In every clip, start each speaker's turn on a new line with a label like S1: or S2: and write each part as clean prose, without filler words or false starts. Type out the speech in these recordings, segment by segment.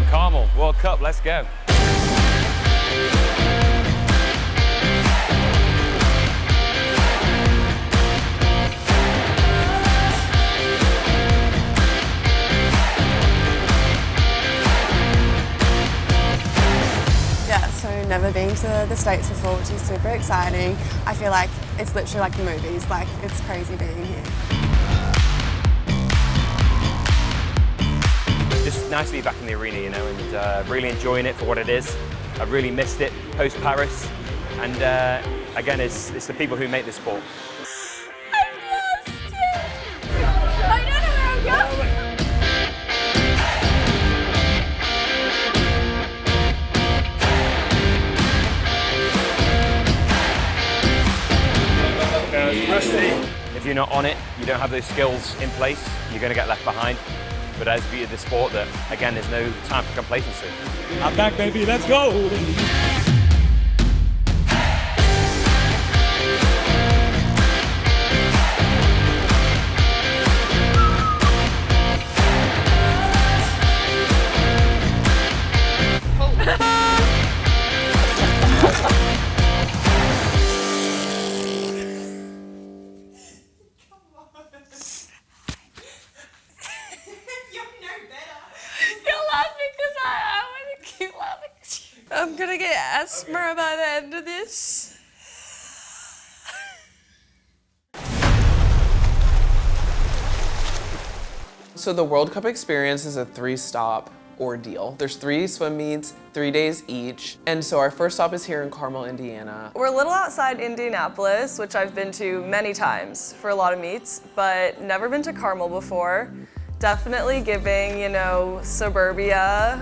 S1: Carmel, World Cup, let's go.
S2: Never been to the States before, which is super exciting. I feel like it's literally like the movies, like it's crazy being here.
S1: Just nice to be back in the arena, you know, and really enjoying it for what it is. I really missed it post-Paris, and again, it's the people who make this sport.
S2: I missed it! I don't know where I'm going!
S1: If you're not on it, you don't have those skills in place, you're going to get left behind. But as the beauty of the sport that, again, there's no time for complacency.
S3: I'm back, baby, let's go!
S2: I'm gonna get asthma by the end of this.
S4: So the World Cup experience is a 3-stop ordeal. There's 3 swim meets, 3 days each. And so our first stop is here in Carmel, Indiana.
S5: We're a little outside Indianapolis, which I've been to many times for a lot of meets, but never been to Carmel before. Definitely giving, you know, suburbia,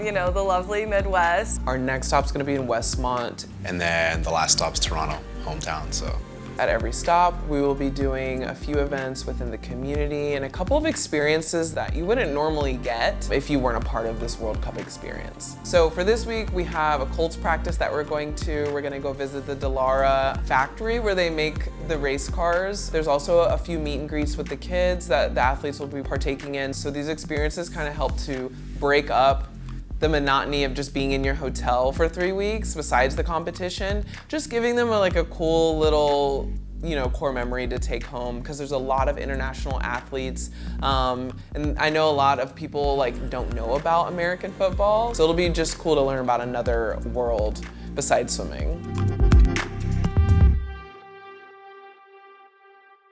S5: you know, the lovely Midwest.
S4: Our next stop's gonna be in Westmont.
S6: And then the last stop's Toronto, hometown, so.
S4: At every stop, we will be doing a few events within the community and a couple of experiences that you wouldn't normally get if you weren't a part of this World Cup experience. So for this week, we have a Colts practice that we're going to. We're gonna go visit the Dallara factory where they make the race cars. There's also a few meet and greets with the kids that the athletes will be partaking in. So these experiences kind of help to break up the monotony of just being in your hotel for 3 weeks besides the competition, just giving them a cool little, you know, core memory to take home, because there's a lot of international athletes, and I know a lot of people don't know about American football, so it'll be just cool to learn about another world besides swimming.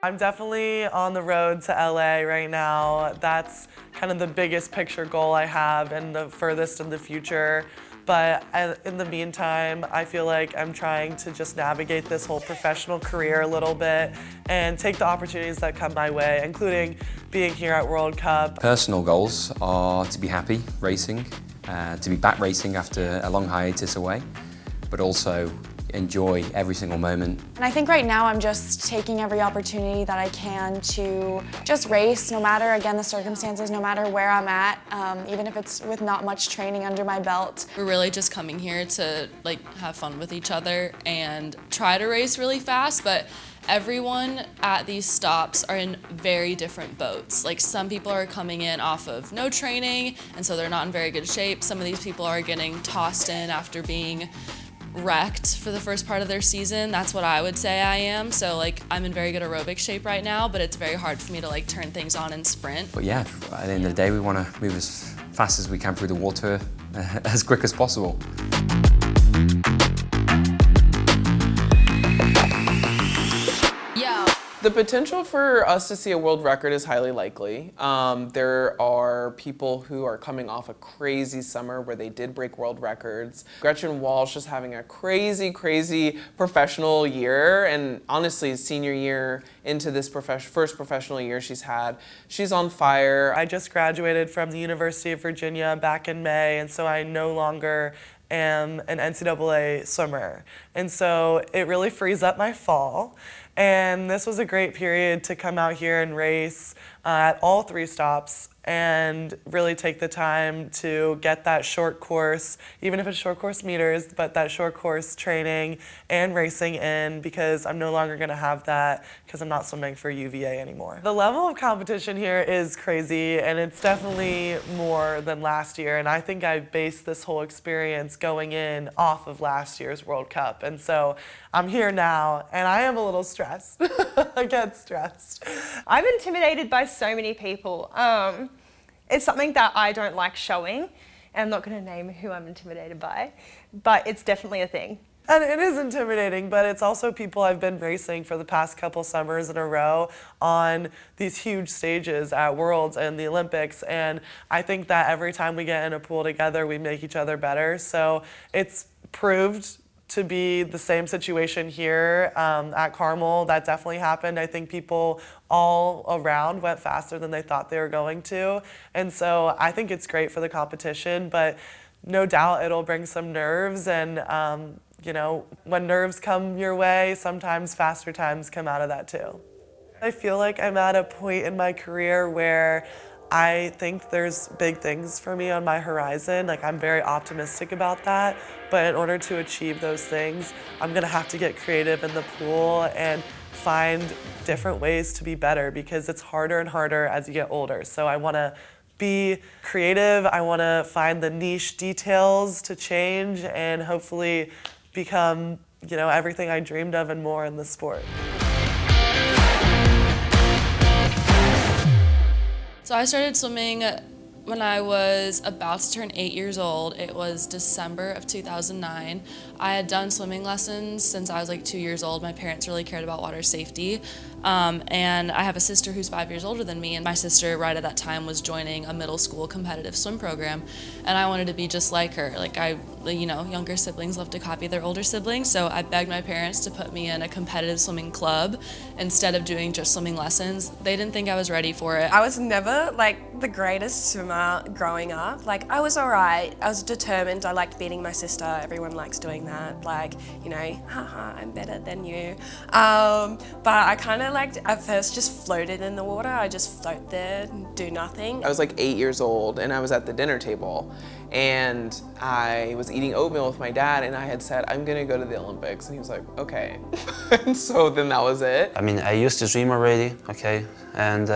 S7: I'm definitely on the road to LA right now. That's kind of the biggest picture goal I have and the furthest in the future. But in the meantime, I feel like I'm trying to just navigate this whole professional career a little bit and take the opportunities that come my way, including being here at World Cup.
S8: Personal goals are to be happy racing, to be back racing after a long hiatus away, but also enjoy every single moment.
S9: And I think right now I'm just taking every opportunity that I can to just race, no matter, again, the circumstances, no matter where I'm at, even if it's with not much training under my belt.
S10: We're really just coming here to have fun with each other and try to race really fast, but everyone at these stops are in very different boats. Some people are coming in off of no training, and so they're not in very good shape. Some of these people are getting tossed in after being wrecked for the first part of their season. That's what I would say I am. So I'm in very good aerobic shape right now, but it's very hard for me to turn things on and sprint.
S8: But yeah, at the end of the day, we want to move as fast as we can through the water, as quick as possible.
S4: The potential for us to see a world record is highly likely. There are people who are coming off a crazy summer where they did break world records. Gretchen Walsh is having a crazy, crazy professional year, and honestly, senior year into this first professional year she's had. She's on fire.
S7: I just graduated from the University of Virginia back in May, and so I no longer am an NCAA swimmer. And so it really frees up my fall. And this was a great period to come out here and race at all 3 stops and really take the time to get that short course, even if it's short course meters, but that short course training and racing in, because I'm no longer gonna have that because I'm not swimming for UVA anymore. The level of competition here is crazy, and it's definitely more than last year, and I think I based this whole experience going in off of last year's World Cup, and so I'm here now, and I am a little stressed. I get stressed.
S11: I'm intimidated by so many people. It's something that I don't like showing, and I'm not going to name who I'm intimidated by, but it's definitely a thing.
S7: And it is intimidating, but it's also people I've been racing for the past couple summers in a row on these huge stages at Worlds and the Olympics, and I think that every time we get in a pool together, we make each other better. So it's proved to be the same situation here at Carmel. That definitely happened. I think people all around went faster than they thought they were going to. And so I think it's great for the competition, but no doubt it'll bring some nerves. And you know, when nerves come your way, sometimes faster times come out of that too. I feel like I'm at a point in my career where I think there's big things for me on my horizon. Like, I'm very optimistic about that, but in order to achieve those things, I'm gonna have to get creative in the pool and find different ways to be better, because it's harder and harder as you get older. So I wanna be creative, I wanna find the niche details to change and hopefully become, you know, everything I dreamed of and more in the sport.
S10: So I started swimming when I was about to turn 8 years old. It was December of 2009. I had done swimming lessons since I was like 2 years old. My parents really cared about water safety. And I have a sister who's 5 years older than me, and my sister right at that time was joining a middle school competitive swim program, and I wanted to be just like her. Like, you know, younger siblings love to copy their older siblings, so I begged my parents to put me in a competitive swimming club instead of doing just swimming lessons. They didn't think I was ready for it.
S12: I was never like the greatest swimmer growing up. Like, I was alright, I was determined, I liked beating my sister, everyone likes doing that, like, you know, haha, I'm better than you. But I kind of like at first just floated in the water. I just float there and do nothing.
S4: I was like 8 years old and I was at the dinner table and I was eating oatmeal with my dad and I had said, I'm gonna go to the Olympics. And he was like, okay. And so then that was it.
S13: I mean, I used to swim already, okay? And,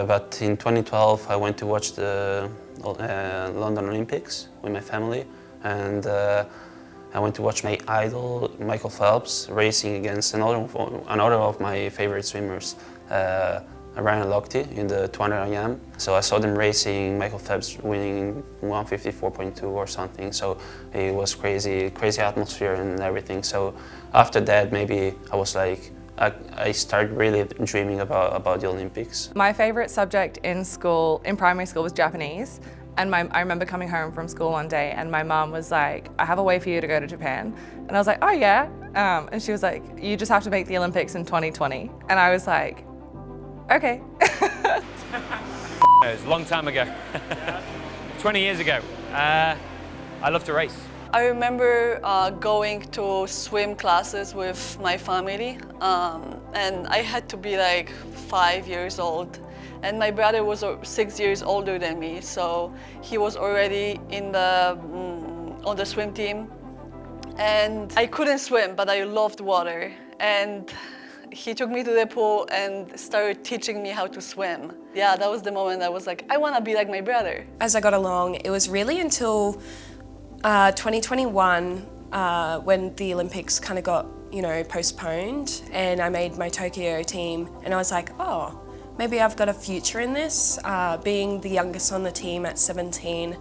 S13: but in 2012, I went to watch the London Olympics with my family. And I went to watch my idol, Michael Phelps, racing against another of my favorite swimmers, Ryan Lochte, in the 200 IM. So I saw them racing, Michael Phelps winning 154.2 or something. So it was crazy atmosphere and everything. So after that, maybe I was like, I started really dreaming about the Olympics.
S14: My favorite subject in school, in primary school, was Japanese. And I remember coming home from school one day and my mom was like, I have a way for you to go to Japan. And I was like, oh yeah? And she was like, you just have to make the Olympics in 2020. And I was like, okay.
S1: It was a long time ago. 20 years ago. I love to race.
S15: I remember going to swim classes with my family, and I had to be like 5 years old. And my brother was 6 years older than me, so he was already in the on the swim team. And I couldn't swim, but I loved water. And he took me to the pool and started teaching me how to swim. Yeah, that was the moment I was like, I want to be like my brother.
S12: As I got along, it was really until 2021 when the Olympics kind of got, you know, postponed, and I made my Tokyo team, and I was like, oh, maybe I've got a future in this, being the youngest on the team at 17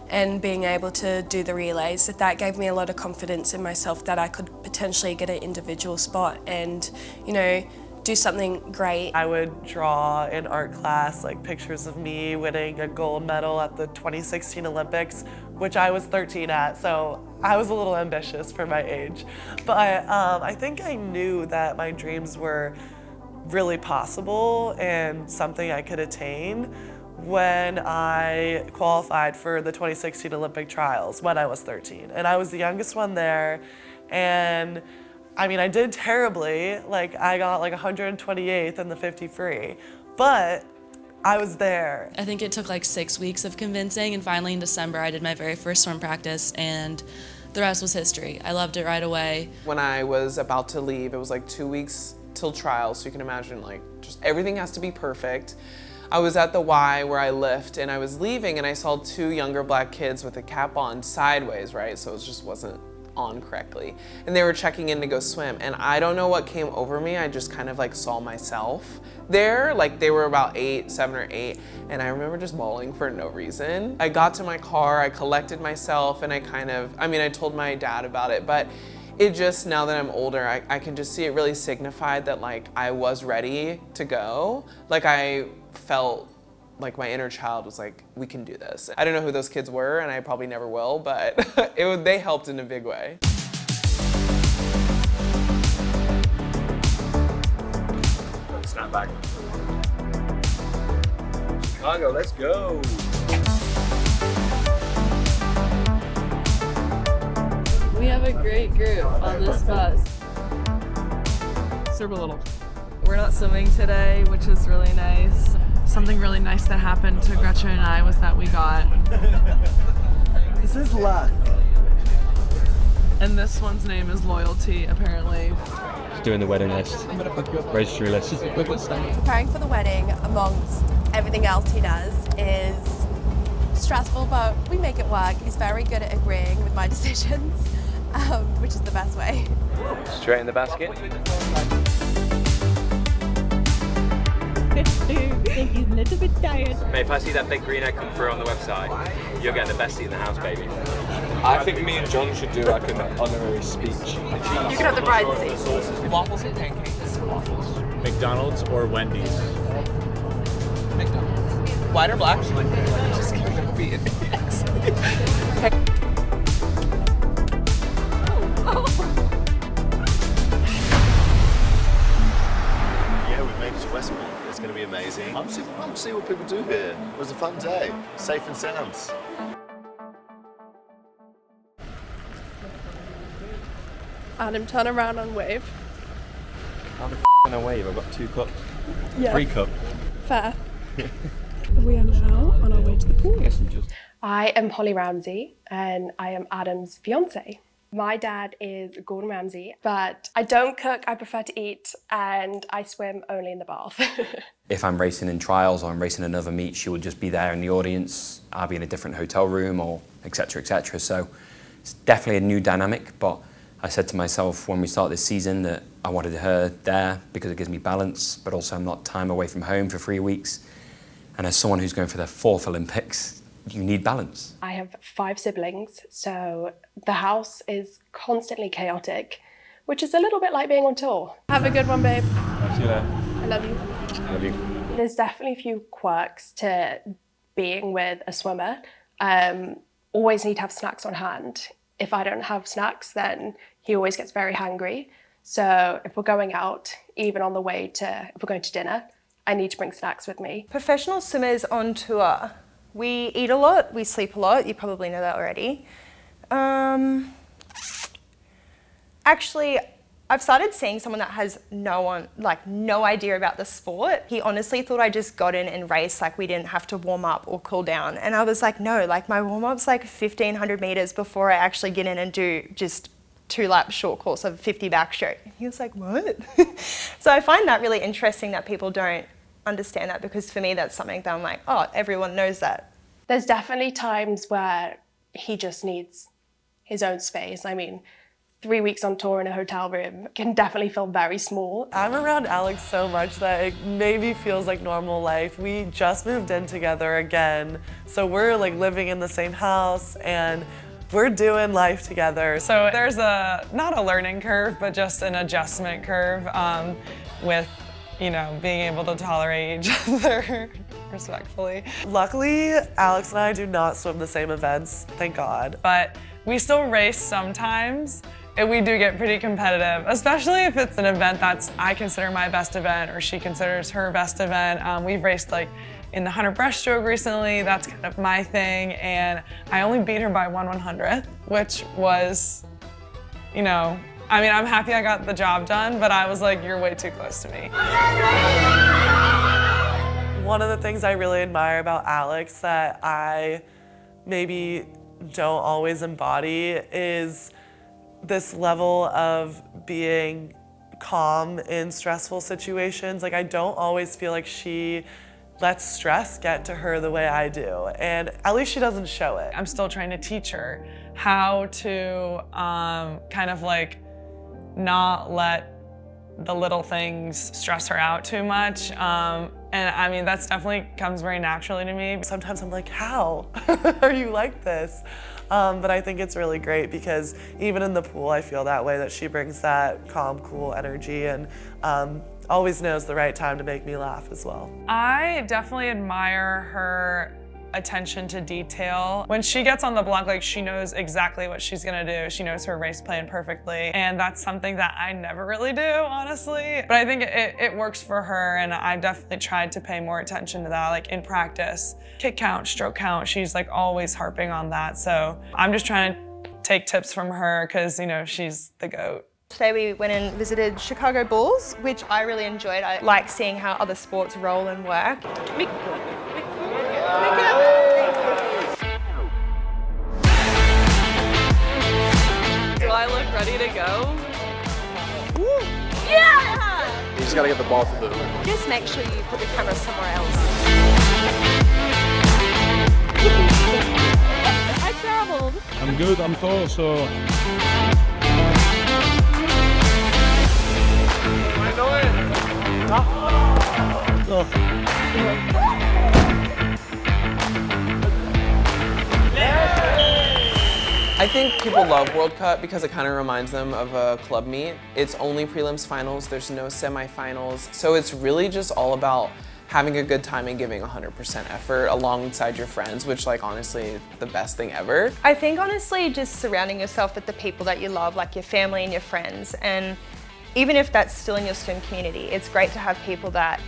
S12: and being able to do the relays. That gave me a lot of confidence in myself that I could potentially get an individual spot and, you know, do something great.
S7: I would draw in art class like pictures of me winning a gold medal at the 2016 Olympics, which I was 13 at, so I was a little ambitious for my age. But I think I knew that my dreams were really possible and something I could attain when I qualified for the 2016 Olympic trials when I was 13. And I was the youngest one there, and I mean, I did terribly. Like, I got like 128th in the 50 free, but I was there.
S10: I think it took like 6 weeks of convincing, and finally in December I did my very first swim practice, and the rest was history. I loved it right away.
S4: When I was about to leave, it was like 2 weeks till trials, so you can imagine like just everything has to be perfect. I was at the Y where I lift, and I was leaving, and I saw 2 younger black kids with a cap on sideways, right? So it just wasn't on correctly. And they were checking in to go swim, and I don't know what came over me. I just kind of like saw myself there. Like they were about 7 or 8, and I remember just bawling for no reason. I got to my car, I collected myself, and I told my dad about it, but it just, now that I'm older, I can just see it really signified that like I was ready to go. Like I felt like my inner child was like, we can do this. I don't know who those kids were, and I probably never will, but they helped in a big way.
S3: Snap back. Chicago, let's go.
S10: We have a great group on this bus.
S5: Super little. We're not swimming today, which is really nice.
S7: Something really nice that happened to Gretchen and I was that we got... This is luck. And this one's name is Loyalty, apparently.
S3: Just doing the wedding list, registry list.
S2: Preparing for the wedding, amongst everything else he does, is stressful, but we make it work. He's very good at agreeing with my decisions, which is the best way.
S3: Straight in the basket.
S11: think he's a little bit tired.
S1: Mate, if I see that big green egg come through on the website, you're getting the best seat in the house, baby.
S3: I think me and John should do like an honorary speech.
S2: You can have the bride's seat.
S4: Waffles and pancakes. Waffles.
S3: McDonald's or Wendy's?
S4: McDonald's. White or black? Just kidding. Be it.
S16: Yeah, we've made it to Westport. It's going to be amazing. I'm super pumped to see what people do here. It was a fun day. Safe and sounds.
S11: Adam, turn around and wave.
S3: How the f***ing a wave? I've got 2 cups.
S11: Yeah.
S3: 3 cup.
S11: Fair. We are now on our way to the pool.
S12: I am Holly Ramsey and I am Adam's fiance. My dad is Gordon Ramsay, but I don't cook, I prefer to eat, and I swim only in the bath.
S8: If I'm racing in trials or I'm racing another meet, she will just be there in the audience. I'll be in a different hotel room or et cetera, et cetera. So it's definitely a new dynamic, but I said to myself when we start this season that I wanted her there because it gives me balance, but also I'm not time away from home for 3 weeks. And as someone who's going for their 4th Olympics, you need balance.
S12: I have 5 siblings, so the house is constantly chaotic, which is a little bit like being on tour.
S11: Have a good one, babe.
S3: See you later.
S11: I love you.
S3: Love you.
S12: There's definitely a few quirks to being with a swimmer. Always need to have snacks on hand. If I don't have snacks, then he always gets very hangry. So if we're going out, even on the way to, if we're going to dinner, I need to bring snacks with me.
S11: Professional swimmers on tour. We eat a lot, we sleep a lot. You probably know that already. Actually, I've started seeing someone that has no idea about the sport. He honestly thought I just got in and raced, like we didn't have to warm up or cool down. And I was like, no, like my warm up's like 1,500 meters before I actually get in and do just 2-lap short course of 50 backstroke. He was like, what? So I find that really interesting that people don't understand that, because for me that's something that I'm like, oh, everyone knows that.
S12: There's definitely times where he just needs his own space. I mean, 3 weeks on tour in a hotel room can definitely feel very small.
S7: I'm around Alex so much that it maybe feels like normal life. We just moved in together again, so we're like living in the same house and we're doing life together.
S17: So there's not a learning curve, but just an adjustment curve with, you know, being able to tolerate each other respectfully.
S7: Luckily, Alex and I do not swim the same events, thank God.
S17: But we still race sometimes, and we do get pretty competitive, especially if it's an event that's I consider my best event or she considers her best event. We've raced like in the 100 breaststroke recently, that's kind of my thing, and I only beat her by 1/100th, which was, you know, I mean, I'm happy I got the job done, but I was like, you're way too close to me.
S7: One of the things I really admire about Alex that I maybe don't always embody is this level of being calm in stressful situations. Like, I don't always feel like she lets stress get to her the way I do, and at least she doesn't show it.
S17: I'm still trying to teach her how to kind of like not let the little things stress her out too much. And I mean, that's definitely comes very naturally to me.
S7: Sometimes I'm like, how are you like this? But I think it's really great because even in the pool, I feel that way, that she brings that calm, cool energy and always knows the right time to make me laugh as well.
S17: I definitely admire her attention to detail. When she gets on the block, like, she knows exactly what she's gonna do. She knows her race plan perfectly. And that's something that I never really do, honestly. But I think it works for her, and I definitely tried to pay more attention to that, like in practice. Kick count, stroke count, she's like always harping on that. So I'm just trying to take tips from her because, you know, she's the GOAT.
S11: Today we went and visited Chicago Bulls, which I really enjoyed. I like seeing how other sports roll and work.
S5: Do I look ready to go?
S11: Woo. Yeah!
S3: You just gotta get the ball through the hoop.
S11: Just make sure you put the camera somewhere else. I traveled.
S18: I'm good, I'm tall, so...
S3: I know it!
S4: I think people love World Cup because it kind of reminds them of a club meet. It's only prelims finals, there's no semifinals, so it's really just all about having a good time and giving 100% effort alongside your friends, which, like, honestly, the best thing ever.
S11: I think honestly just surrounding yourself with the people that you love, like your family and your friends, and even if that's still in your swim community, it's great to have people that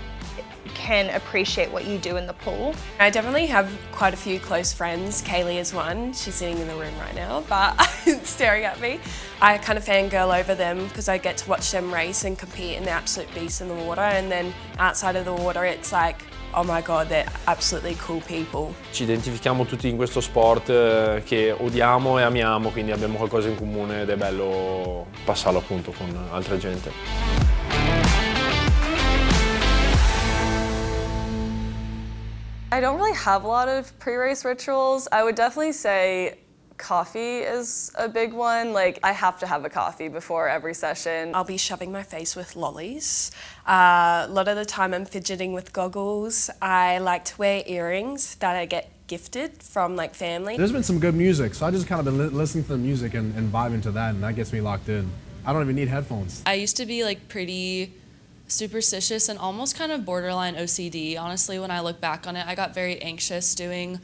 S11: can appreciate what you do in the pool.
S12: I definitely have quite a few close friends. Kaylee is one. She's sitting in the room right now, but staring at me. I kind of fangirl over them because I get to watch them race and compete, and they're absolute beasts in the water. And then outside of the water, it's like, oh my God, they're absolutely cool people.
S3: Ci identifichiamo tutti in questo sport che odiamo e amiamo, quindi abbiamo qualcosa in comune ed è bello passarlo appunto con altra gente.
S5: I don't really have a lot of pre-race rituals. I would definitely say coffee is a big one. Like, I have to have a coffee before every session.
S12: I'll be shoving my face with lollies. A lot of the time I'm fidgeting with goggles. I like to wear earrings that I get gifted from like family.
S18: There's been some good music, so I just kind of been listening to the music and vibing to that, and that gets me locked in. I don't even need headphones.
S10: I used to be like pretty superstitious and almost kind of borderline OCD. Honestly, when I look back on it, I got very anxious doing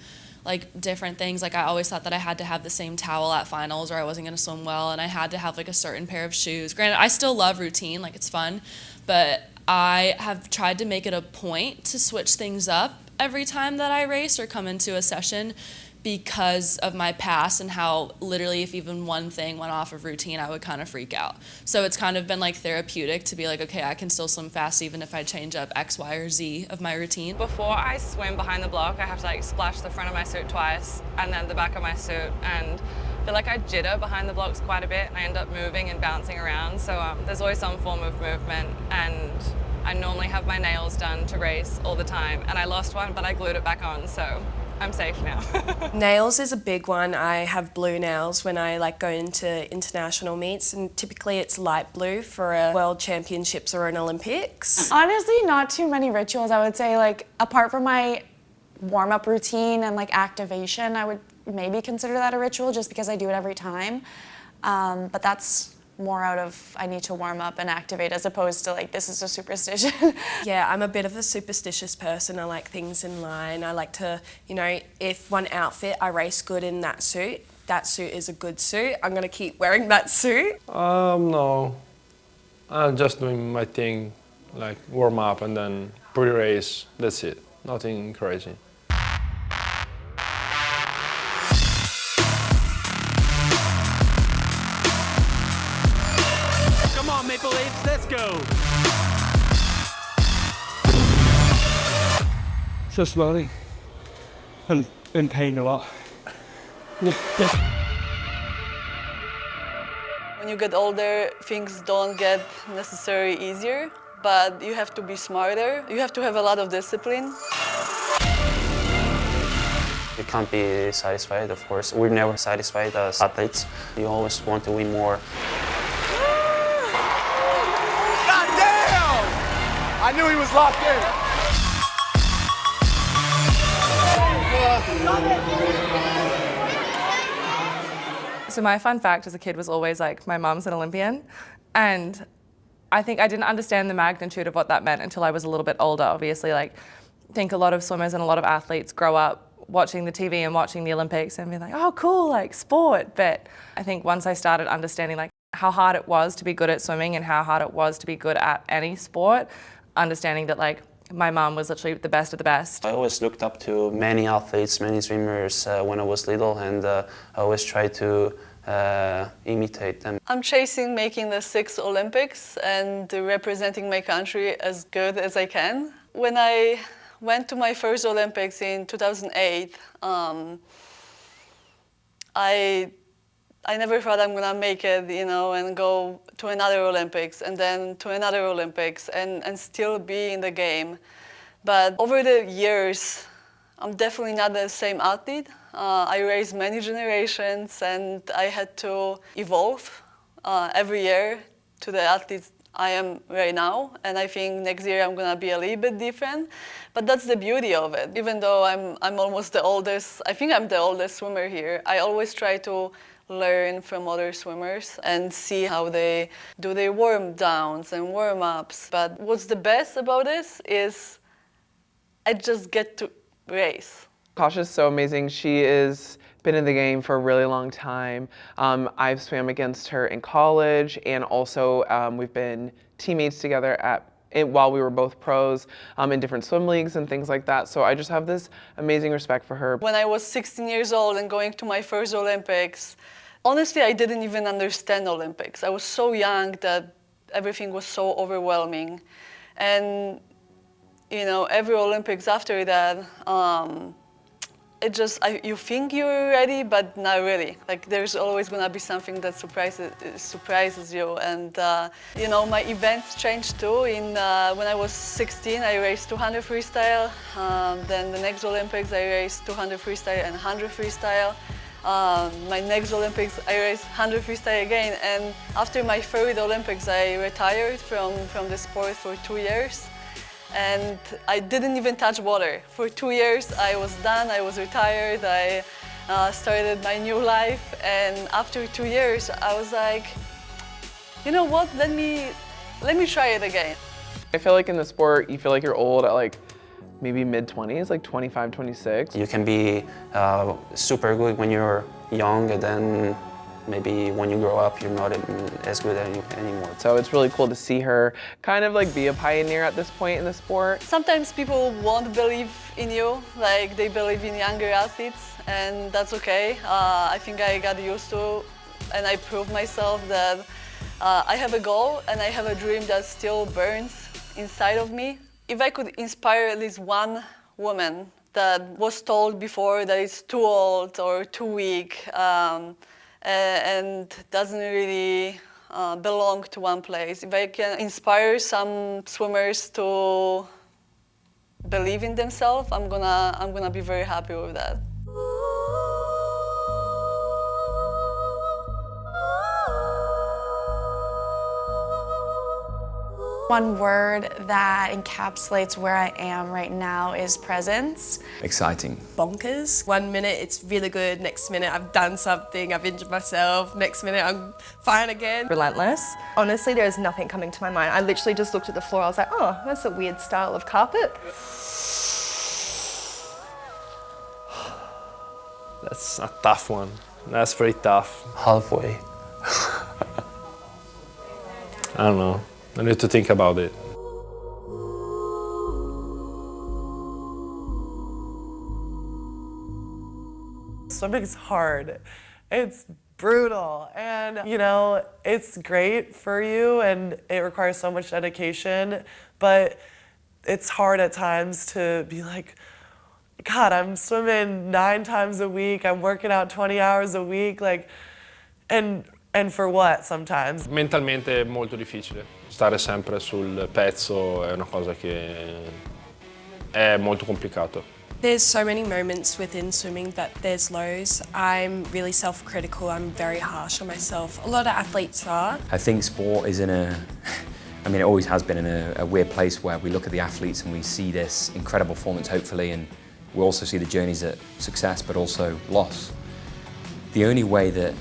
S10: like different things. Like, I always thought that I had to have the same towel at finals or I wasn't gonna swim well, and I had to have like a certain pair of shoes. Granted, I still love routine, like it's fun, but I have tried to make it a point to switch things up every time that I race or come into a session, because of my past and how literally if even one thing went off of routine, I would kind of freak out. So it's kind of been like therapeutic to be like, okay, I can still swim fast even if I change up X, Y, or Z of my routine.
S14: Before I swim behind the block, I have to like splash the front of my suit twice and then the back of my suit, and I feel like I jitter behind the blocks quite a bit and I end up moving and bouncing around. So there's always some form of movement, and I normally have my nails done to race all the time, and I lost one, but I glued it back on, so I'm safe now.
S12: Nails is a big one. I have blue nails when I like go into international meets, and typically it's light blue for a World Championships or an Olympics.
S9: Honestly, not too many rituals. I would say, like, apart from my warm-up routine and like activation, I would maybe consider that a ritual just because I do it every time. But that's more out of I need to warm up and activate as opposed to like this is a superstition.
S12: Yeah, I'm a bit of a superstitious person. I like things in line. I like to, you know, if one outfit I race good in that suit is a good suit, I'm gonna keep wearing that suit.
S3: No, I'm just doing my thing, like warm up and then pre-race, that's it. Nothing crazy.
S19: so slowly and in pain a lot.
S15: When you get older, things don't get necessarily easier, but you have to be smarter. You have to have a lot of discipline.
S13: You can't be satisfied, of course. We're never satisfied as athletes. You always want to win more.
S20: God damn! I knew he was locked in.
S14: So my fun fact as a kid was always like, my mom's an Olympian. And I think I didn't understand the magnitude of what that meant until I was a little bit older. Obviously, like, I think a lot of swimmers and a lot of athletes grow up watching the TV and watching the Olympics and being like, oh, cool, like sport. But I think once I started understanding like how hard it was to be good at swimming and how hard it was to be good at any sport, understanding that like my mom was literally the best of the best.
S13: I always looked up to many athletes, many swimmers when I was little, and I always tried to imitate them.
S15: I'm chasing making the 6 Olympics and representing my country as good as I can. When I went to my first Olympics in 2008, I never thought I'm gonna make it, you know, and go to another Olympics and then to another Olympics and still be in the game. But over the years, I'm definitely not the same athlete. I raised many generations and I had to evolve every year to the athletes I am right now, and I think next year I'm gonna be a little bit different, but that's the beauty of it. Even though I'm almost the oldest, I think I'm the oldest swimmer here, I always try to learn from other swimmers and see how they do their warm-downs and warm-ups. But what's the best about this is I just get to race.
S4: Kasha's so amazing. She is been in the game for a really long time. I've swam against her in college, and also we've been teammates together while we were both pros in different swim leagues and things like that. So I just have this amazing respect for her.
S15: When I was 16 years old and going to my first Olympics, honestly, I didn't even understand Olympics. I was so young that everything was so overwhelming. And, you know, every Olympics after that, you think you're ready, but not really. Like, there's always gonna be something that surprises you. And, you know, my events changed too. When I was 16, I raced 200 freestyle. Then the next Olympics, I raced 200 freestyle and 100 freestyle. My next Olympics, I raced 100 freestyle again. And after my third Olympics, I retired from the sport for 2 years. And I didn't even touch water. For 2 years, I was done, I was retired, I started my new life, and after 2 years, I was like, you know what, let me try it again.
S4: I feel like in the sport, you feel like you're old at like maybe mid-20s, like 25, 26.
S13: You can be super good when you're young, and then maybe when you grow up, you're not as good anymore.
S4: So it's really cool to see her kind of like be a pioneer at this point in the sport.
S15: Sometimes people won't believe in you, like they believe in younger athletes, and that's okay. I think I got used to, and I proved myself that I have a goal and I have a dream that still burns inside of me. If I could inspire at least one woman that was told before that it's too old or too weak, and doesn't really belong to one place. If I can inspire some swimmers to believe in themselves, I'm gonna be very happy with that.
S9: One word that encapsulates where I am right now is presence.
S8: Exciting.
S12: Bonkers. 1 minute it's really good, next minute I've done something, I've injured myself, next minute I'm fine again.
S11: Relentless. Honestly, there's nothing coming to my mind. I literally just looked at the floor, I was like, oh, that's a weird style of carpet.
S3: That's a tough one. That's very tough.
S13: Halfway.
S3: I don't know. I need to think about it.
S7: Swimming's hard. It's brutal. And, you know, it's great for you and it requires so much dedication, but it's hard at times to be like, God, I'm swimming 9 times a week, I'm working out 20 hours a week, like, and for what sometimes?
S3: Mentalmente è molto difficile. Stare sempre sul pezzo è una cosa che è molto complicato.
S12: There's so many moments within swimming that there's lows. I'm really self-critical, I'm very harsh on myself. A lot of athletes are.
S8: I think sport is in a, I mean, it always has been in a weird place where we look at the athletes and we see this incredible performance, hopefully, and we also see the journeys at success, but also loss. The only way that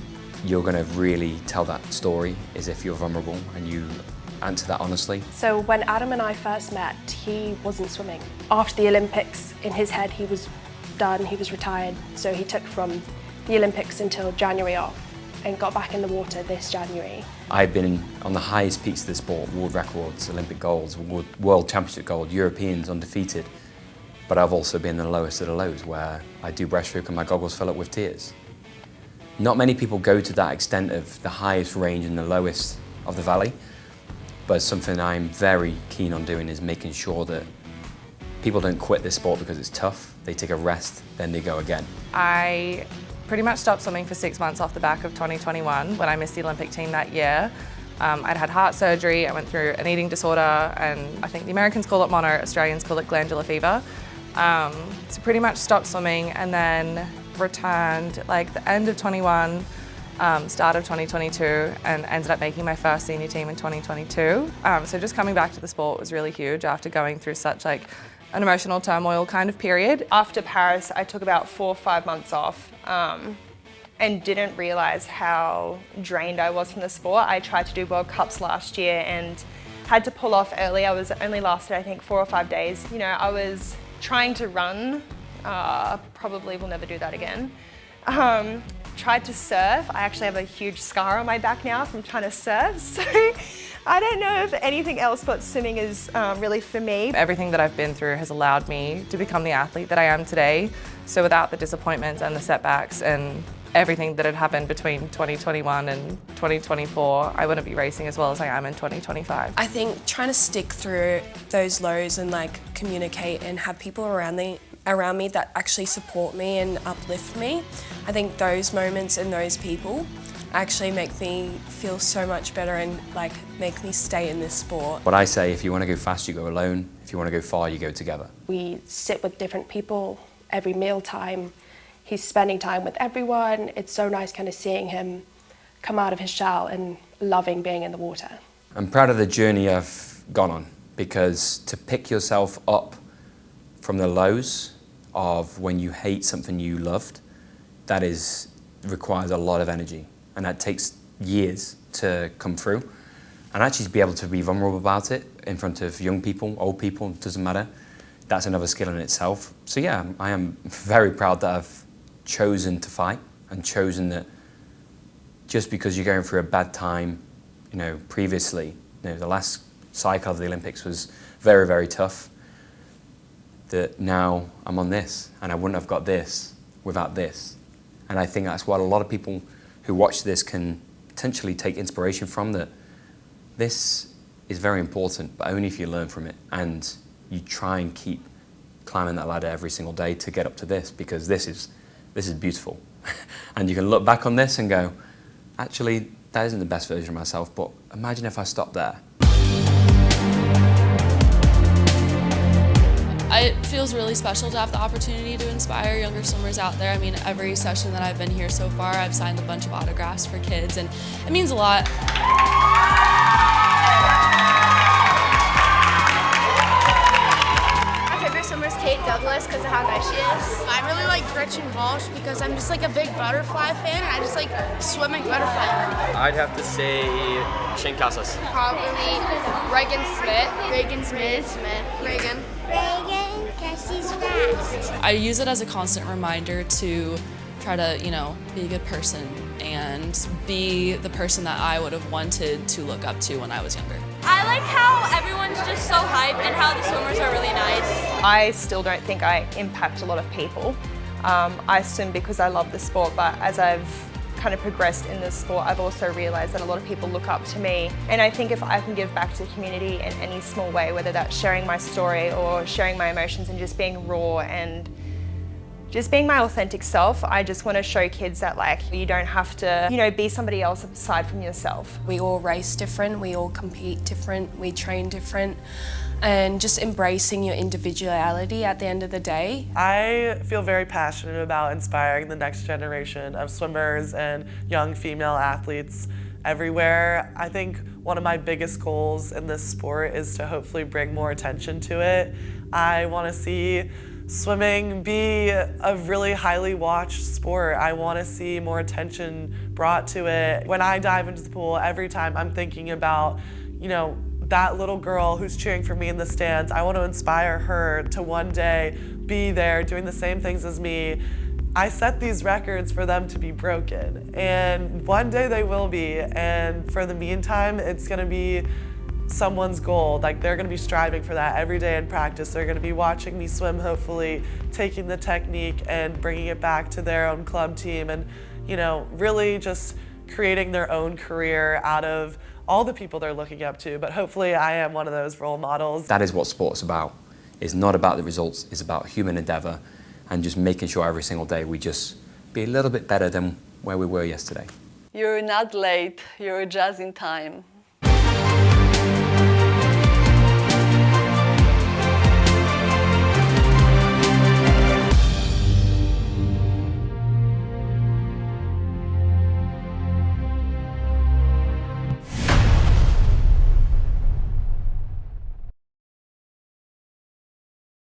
S8: you're going to really tell that story is if you're vulnerable and you answer that honestly.
S21: So when Adam and I first met, he wasn't swimming. After the Olympics, in his head, he was done, he was retired. So he took from the Olympics until January off and got back in the water this January.
S8: I've been on the highest peaks of the sport, world records, Olympic golds, world championship gold, Europeans undefeated. But I've also been the lowest of the lows where I do breaststroke and my goggles fill up with tears. Not many people go to that extent of the highest range and the lowest of the valley, but something I'm very keen on doing is making sure that people don't quit this sport because it's tough. They take a rest, then they go again.
S14: I pretty much stopped swimming for 6 months off the back of 2021 when I missed the Olympic team that year. I'd had heart surgery, I went through an eating disorder, and I think the Americans call it mono, Australians call it glandular fever. So pretty much stopped swimming and then returned like the end of 21, start of 2022, and ended up making my first senior team in 2022. So just coming back to the sport was really huge after going through such like an emotional turmoil kind of period.
S11: After Paris, I took about 4 or 5 months off and didn't realise how drained I was from the sport. I tried to do World Cups last year and had to pull off early. I was only lasted, I think, 4 or 5 days. You know, I was trying to run, probably will never do that again. Tried to surf. I actually have a huge scar on my back now from trying to surf. So I don't know if anything else but swimming is really for me.
S14: Everything that I've been through has allowed me to become the athlete that I am today. So without the disappointments and the setbacks and everything that had happened between 2021 and 2024, I wouldn't be racing as well as I am in 2025.
S12: I think trying to stick through those lows and like communicate and have people around me that actually support me and uplift me. I think those moments and those people actually make me feel so much better and like make me stay in this sport.
S8: What I say, if you want to go fast, you go alone. If you want to go far, you go together.
S21: We sit with different people every meal time. He's spending time with everyone. It's so nice kind of seeing him come out of his shell and loving being in the water.
S8: I'm proud of the journey I've gone on, because to pick yourself up from the lows of when you hate something you loved, that requires a lot of energy, and that takes years to come through. And actually to be able to be vulnerable about it in front of young people, old people, doesn't matter, that's another skill in itself. So yeah, I am very proud that I've chosen to fight and chosen that just because you're going through a bad time, you know, previously, you know, the last cycle of the Olympics was very, very tough, that now I'm on this, and I wouldn't have got this without this. And I think that's what a lot of people who watch this can potentially take inspiration from, that this is very important, but only if you learn from it and you try and keep climbing that ladder every single day to get up to this, because this is beautiful. And you can look back on this and go, actually, that isn't the best version of myself, but imagine if I stopped there.
S10: It feels really special to have the opportunity to inspire younger swimmers out there. I mean, every session that I've been here so far, I've signed a bunch of autographs for kids, and it means a lot.
S22: My favorite swimmer is Kate Douglas because of how nice she is. I really like Gretchen Walsh because I'm just like a big butterfly fan, and I just like swimming butterfly.
S23: I'd have to say Shane Casas.
S22: Probably Reagan Smith. Reagan Smith. Reagan.
S24: Reagan, because she's fast.
S10: I use it as a constant reminder to try to, you know, be a good person and be the person that I would have wanted to look up to when I was younger.
S22: I like how everyone's just so hyped and how the swimmers are really nice.
S11: I still don't think I impact a lot of people. I swim because I love the sport, but as I've kind of progressed in this sport, I've also realized that a lot of people look up to me. And I think if I can give back to the community in any small way, whether that's sharing my story or sharing my emotions and just being raw and Just being my authentic self, I just want to show kids that like you don't have to, you know, be somebody else aside from yourself.
S12: We all race different, we all compete different, we train different, and just embracing your individuality at the end of the day.
S7: I feel very passionate about inspiring the next generation of swimmers and young female athletes everywhere. I think one of my biggest goals in this sport is to hopefully bring more attention to it. I want to see swimming be a really highly watched sport. I want to see more attention brought to it. When I dive into the pool, every time I'm thinking about, you know, that little girl who's cheering for me in the stands. I want to inspire her to one day be there doing the same things as me. I set these records for them to be broken, and one day they will be, and for the meantime, it's going to be someone's goal. Like, they're going to be striving for that every day in practice. They're going to be watching me swim, hopefully taking the technique and bringing it back to their own club team, and, you know, really just creating their own career out of all the people they're looking up to. But hopefully I am one of those role models.
S8: That is what sport's about. It's not about the results, it's about human endeavor and just making sure every single day we just be a little bit better than where we were yesterday.
S15: You're not late, you're just in time.